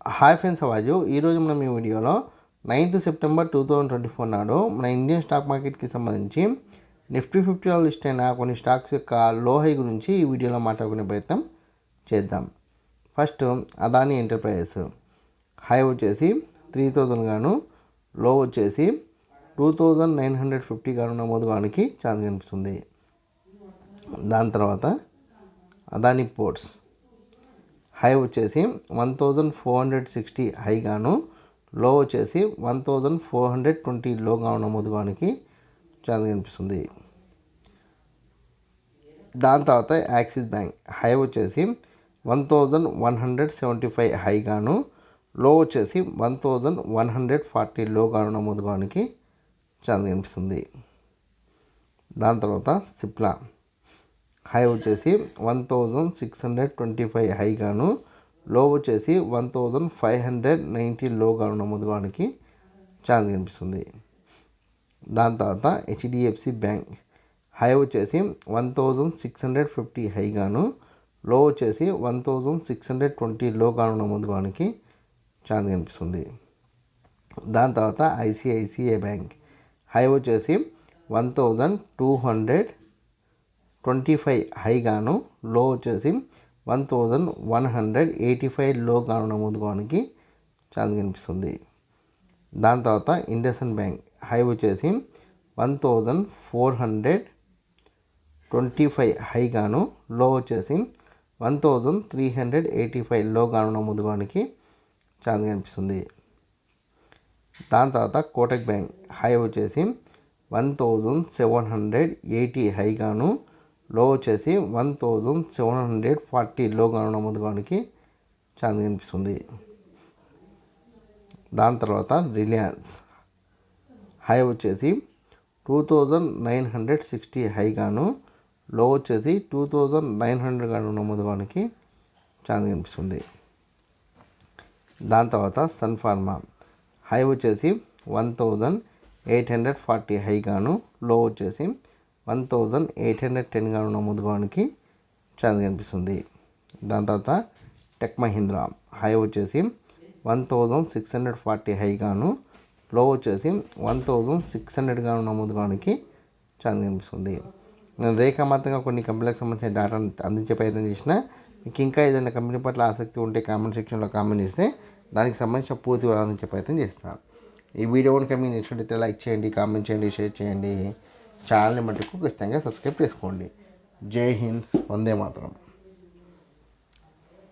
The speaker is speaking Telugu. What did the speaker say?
హాయ్ ఫ్రెండ్స్, అవాజు ఈరోజు మనం ఈ వీడియోలో 9th సెప్టెంబర్ 2024 నాడు మన ఇండియన్ స్టాక్ మార్కెట్కి సంబంధించి నిఫ్టీ 50లో లిస్ట్ అయిన కొన్ని స్టాక్స్ యొక్క లో హై గురించి ఈ వీడియోలో మాట్లాడుకునే ప్రయత్నం చేద్దాం. ఫస్ట్ అదానీ ఎంటర్ప్రైజెస్ హై వచ్చేసి 3000 గాను, లో వచ్చేసి 2950 గాను నమోదు కావడానికి ఛాన్స్ కనిపిస్తుంది. దాని తర్వాత అదానీ పోర్ట్స్ హై వచ్చేసి 1460 హై గాను, లో వచ్చేసి 1420 లోగా నమోదు కావడానికి ఛాన్స్ కనిపిస్తుంది. దాని తర్వాత యాక్సిస్ బ్యాంక్ హై వచ్చేసి 1175 హై గాను, లో వచ్చేసి 1140 లోగా నమోదు కావడానికి ఛాన్స్ కనిపిస్తుంది. దాని తర్వాత సిప్లా హై వచ్చేసి 1625 హై గాను, లో వచ్చేసి 1590 లోగా నమోదు కావడానికి ఛాన్స్ కనిపిస్తుంది. దాని తర్వాత హెచ్డిఎఫ్సి బ్యాంక్ హై వచ్చేసి 1650 హై గాను, లో వచ్చేసి 1620 లోగా నమోదు కావడానికి ఛాన్స్ కనిపిస్తుంది. దాని తర్వాత ఐసిఐసిఐ బ్యాంక్ హై వచ్చేసి 1225 హై గాను, లో వచ్చేసి 1185 లో గాను నమోదు కావడానికి ఛాన్స్ కనిపిస్తుంది. దాని తర్వాత ఇండస్ఇండ్ బ్యాంక్ హై వచ్చేసి 1425 హై గాను, లో వచ్చేసి 1385 లో గాను నమోదు కావడానికి ఛాన్స్ కనిపిస్తుంది. దాని తర్వాత కోటక్ బ్యాంక్ హై వచ్చేసి 1780 హై గాను, లో వచ్చేసి 1740 లో గాను నమోదు కావడానికి ఛాన్స్ కనిపిస్తుంది. దాని తర్వాత రిలయన్స్ హై వచ్చేసి 2960 హై గాను, లో వచ్చేసి 2900 గాను నమోదు కావడానికి ఛాన్స్ కనిపిస్తుంది. దాని తర్వాత సన్ ఫార్మా హై వచ్చేసి 1840 హై గాను, లో వచ్చేసి 1810 గాను నమోదు కావడానికి ఛాన్స్ కనిపిస్తుంది. దాని తర్వాత టెక్ మహీంద్రా హై వచ్చేసి 1640 హై గాను, లో వచ్చేసి 1600 గాను నమోదు కావడానికి ఛాన్స్ కనిపిస్తుంది. నేను రేఖామాత్రంగా కొన్ని కంపెనీలకు సంబంధించిన డేటాను అందించే ప్రయత్నం చేసిన. మీకు ఇంకా ఏదైనా కంపెనీ పట్ల ఆసక్తి ఉంటే కామెంట్ సెక్షన్లో కామెంట్ చేస్తే దానికి సంబంధించిన పూర్తి వివరాలు అందించే ప్రయత్నం చేస్తాను. ఈ వీడియో కనుక మీకు నచ్చినట్లయితే లైక్ చేయండి, కామెంట్ చేయండి, షేర్ చేయండి. ఛానల్ని మటుకు ఖచ్చితంగా సబ్స్క్రైబ్ చేసుకోండి. జై హింద్, వందే మాతరం.